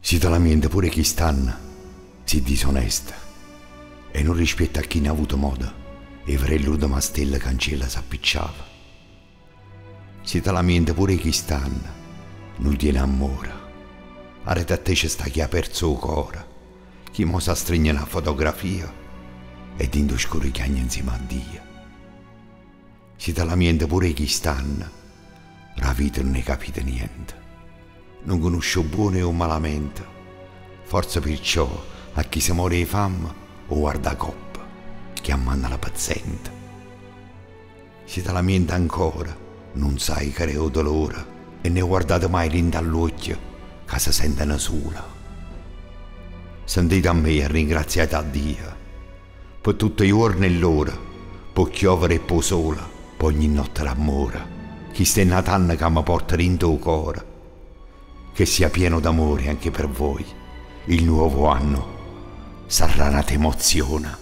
Si te lamenta pure chi stanno, si disonesta e non rispetta a chi ne ha avuto modo e vrello di mastella cancella s'appicciava. Si te lamenta pure chi stanno, non tiene amore, arrete a te c'è sta chi ha perso il cuore, chi mo sa stringere una fotografia e dinto scuro chiagna insieme a Dio. Si te lamenta pure chi stanno, la vita non ne capite niente. Non conosce buono o malamente, forse perciò a chi si muore di fame o guarda coppa, che ammanna la paziente. Si te lamenta ancora, non sai che è o dolore, e ne guardate mai l'inda all'occhio, che si sentono sola. Sentite a me e ringraziate a Dio, per tutti i giorni e l'ora, per chiovere e per sole, per ogni notte l'amore, chi sta in Natale che mi porta in tuo cuore. Che sia pieno d'amore anche per voi. Il nuovo anno sarà una emozione.